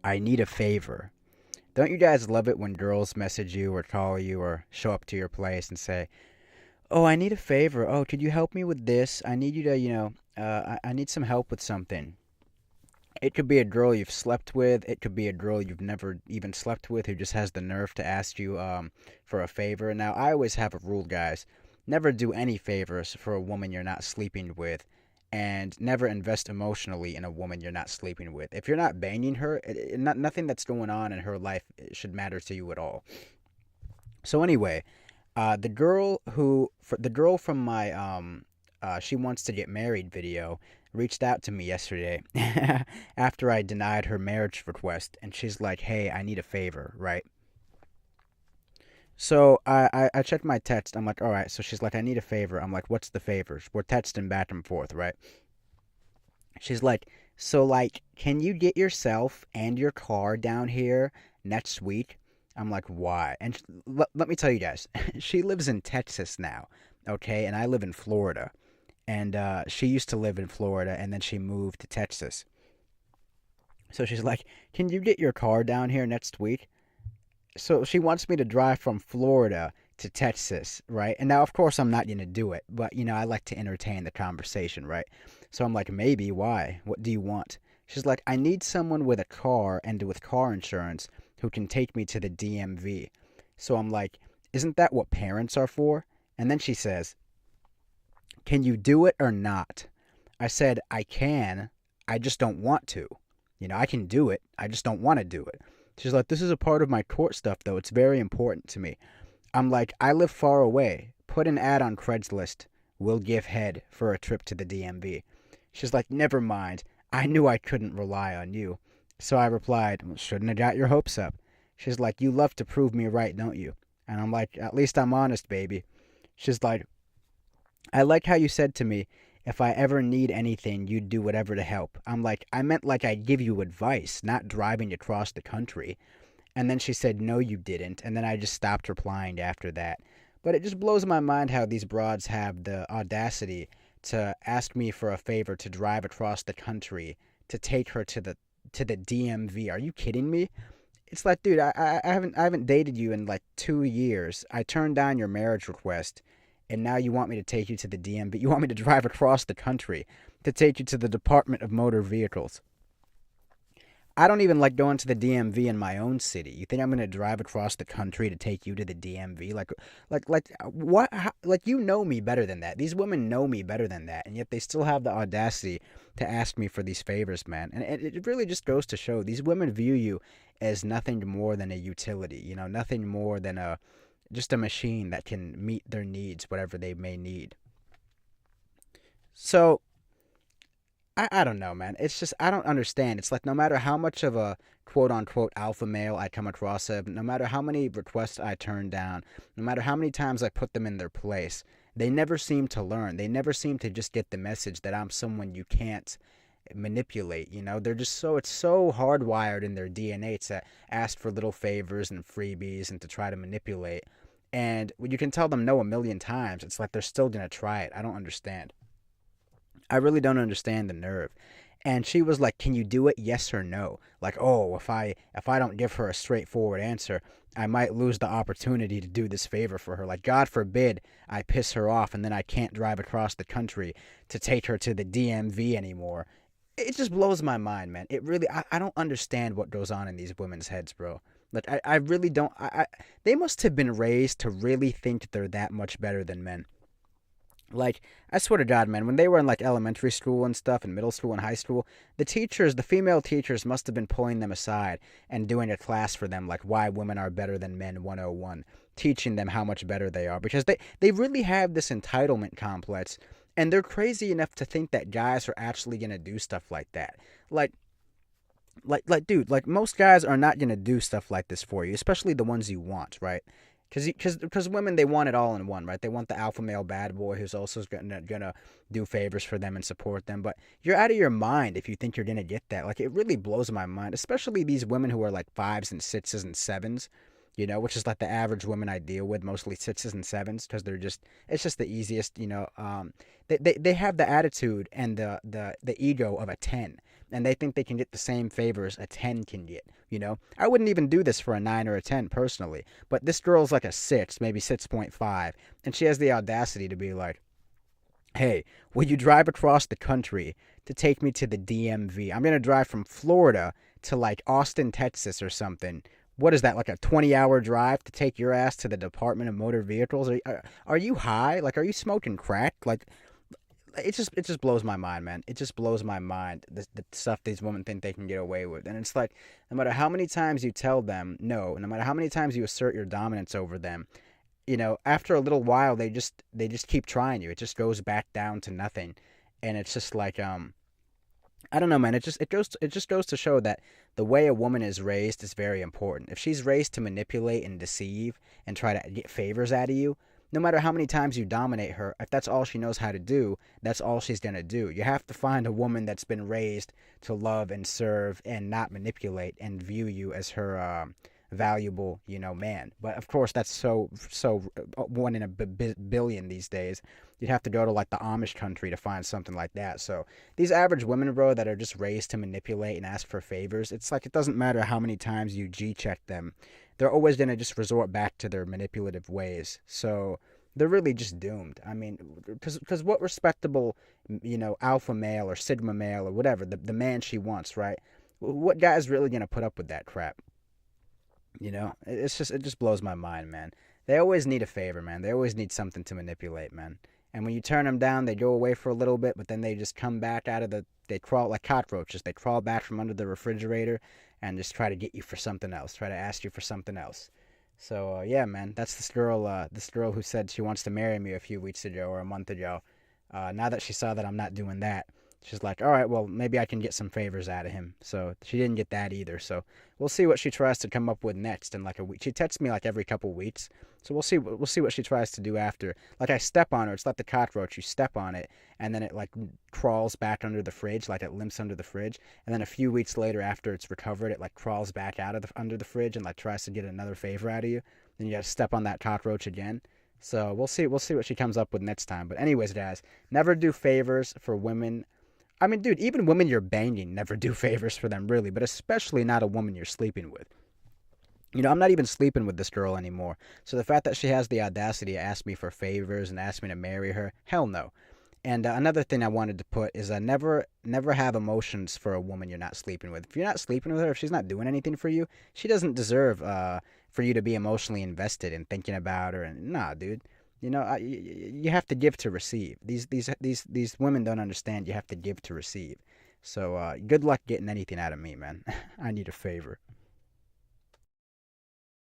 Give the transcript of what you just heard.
I need a favor. Don't you guys love it when girls message you or call you or show up to your place and say, "Oh, I need a favor. Oh, could you help me with this? I need you to, I need some help with something." It could be a girl you've slept with. It could be a girl you've never even slept with who just has the nerve to ask you for a favor. Now, I always have a rule, guys. Never do any favors for a woman you're not sleeping with, and never invest emotionally in a woman you're not sleeping with. If you're not banging her, nothing that's going on in her life should matter to you at all. So anyway, the girl from my she wants to get married video reached out to me yesterday after I denied her marriage request, and she's like, "Hey, I need a favor, right?" So I checked my text. I'm like, "All right." So she's like, "I need a favor." I'm like, "What's the favor?" We're texting back and forth, right? She's like, "So like, can you get yourself and your car down here next week?" I'm like, "Why?" And let me tell you guys, she lives in Texas now, okay, and I live in Florida. And she used to live in Florida, and then she moved to Texas. So she's like, "Can you get your car down here next week?" So she wants me to drive from Florida to Texas, right? And now, of course, I'm not going to do it, but I like to entertain the conversation, right? So I'm like, "Maybe, why? What do you want?" She's like, "I need someone with a car and with car insurance who can take me to the DMV." So I'm like, "Isn't that what parents are for?" And then she says, "Can you do it or not?" I said, "I can. I just don't want to. I can do it. I just don't want to do it." She's like, "This is a part of my court stuff, though. It's very important to me." I'm like, "I live far away. Put an ad on Craigslist. We'll give head for a trip to the DMV." She's like, "Never mind. I knew I couldn't rely on you." So I replied, "Well, shouldn't have got your hopes up." She's like, "You love to prove me right, don't you?" And I'm like, "At least I'm honest, baby." She's like, "I like how you said to me, if I ever need anything, you'd do whatever to help." I'm like, "I meant like I'd give you advice, not driving across the country." And then she said, "No, you didn't." And then I just stopped replying after that. But it just blows my mind how these broads have the audacity to ask me for a favor to drive across the country to take her to the DMV. Are you kidding me? It's like, dude, I haven't dated you in like 2 years. I turned down your marriage request, and now you want me to take you to the DMV. You want me to drive across the country to take you to the Department of Motor Vehicles. I don't even like going to the DMV in my own city. You think I'm gonna drive across the country to take you to the DMV? Like what? Like you know me better than that. These women know me better than that, and yet they still have the audacity to ask me for these favors, man. And it really just goes to show these women view you as nothing more than a utility. Nothing more than a just a machine that can meet their needs, whatever they may need. So I don't know, man. It's just I don't understand. It's like no matter how much of a quote unquote alpha male I come across, no matter how many requests I turn down, no matter how many times I put them in their place, they never seem to learn. They never seem to just get the message that I'm someone you can't manipulate. They're just it's so hardwired in their DNA to ask for little favors and freebies and to try to manipulate. And you can tell them no a million times. It's like they're still gonna try it. I don't understand. I really don't understand the nerve. And she was like, "Can you do it? Yes or no?" Like, "Oh, if I don't give her a straightforward answer, I might lose the opportunity to do this favor for her. Like, God forbid I piss her off and then I can't drive across the country to take her to the DMV anymore." It just blows my mind, man. It really I don't understand what goes on in these women's heads, bro. Like I really don't they must have been raised to really think they're that much better than men. Like, I swear to God, man, when they were in like elementary school and stuff, and middle school and high school, the female teachers must have been pulling them aside and doing a class for them, like why women are better than men 101, teaching them how much better they are. Because they really have this entitlement complex, and they're crazy enough to think that guys are actually going to do stuff like that. Like, dude, like most guys are not gonna do stuff like this for you, especially the ones you want, right? Because women, they want it all in one, right? They want the alpha male bad boy who's also gonna do favors for them and support them. But you're out of your mind if you think you're gonna get that. Like it really blows my mind, especially these women who are like fives and sixes and sevens. which is like the average woman I deal with, mostly sixes and sevens, because it's just the easiest, they have the attitude and the ego of a 10, and they think they can get the same favors a 10 can get. I wouldn't even do this for a 9 or a 10 personally, but this girl's like a 6, maybe 6.5, and she has the audacity to be like, hey, will you drive across the country to take me to the DMV? I'm going to drive from Florida to like Austin, Texas or something. What is that, like a 20-hour drive to take your ass to the Department of Motor Vehicles? Are you high? Like, are you smoking crack? Like, it just blows my mind, man. It just blows my mind, the stuff these women think they can get away with. And it's like, no matter how many times you tell them no, no matter how many times you assert your dominance over them, after a little while they just keep trying you. It just goes back down to nothing. And it's just like I don't know, man. It just goes to show that the way a woman is raised is very important. If she's raised to manipulate and deceive and try to get favors out of you, no matter how many times you dominate her, if that's all she knows how to do, that's all she's going to do. You have to find a woman that's been raised to love and serve and not manipulate and view you as her valuable, man. But of course, that's so one in a billion these days. You'd have to go to like the Amish country to find something like that. So these average women, bro, that are just raised to manipulate and ask for favors, it's like it doesn't matter how many times you G-check them, they're always gonna just resort back to their manipulative ways. So they're really just doomed. I mean, because what respectable, alpha male or sigma male or whatever, the man she wants, right? What guy's really gonna put up with that crap? It just blows my mind, man. They always need a favor, man. They always need something to manipulate, man. And when you turn them down, they go away for a little bit, but then they just come back they crawl like cockroaches. They crawl back from under the refrigerator and just try to get you for something else, try to ask you for something else. So, yeah, man, that's this girl who said she wants to marry me a few weeks ago or a month ago. Now that she saw that I'm not doing that, she's like, all right, well, maybe I can get some favors out of him. So she didn't get that either. So we'll see what she tries to come up with next in like a week. She texts me like every couple weeks. So we'll see what she tries to do after. Like I step on her. It's like the cockroach. You step on it, and then it like crawls back under the fridge, like it limps under the fridge. And then a few weeks later, after it's recovered, it like crawls back out of under the fridge and like tries to get another favor out of you. Then you got to step on that cockroach again. So we'll see. We'll see what she comes up with next time. But anyways, guys, never do favors for women. I mean, dude, even women you're banging, never do favors for them, really, but especially not a woman you're sleeping with. I'm not even sleeping with this girl anymore. So the fact that she has the audacity to ask me for favors and ask me to marry her, hell no. And another thing I wanted to put is never have emotions for a woman you're not sleeping with. If you're not sleeping with her, if she's not doing anything for you, she doesn't deserve for you to be emotionally invested in thinking about her. And nah, dude. You have to give to receive. These women don't understand. You have to give to receive. So good luck getting anything out of me, man. I need a favor.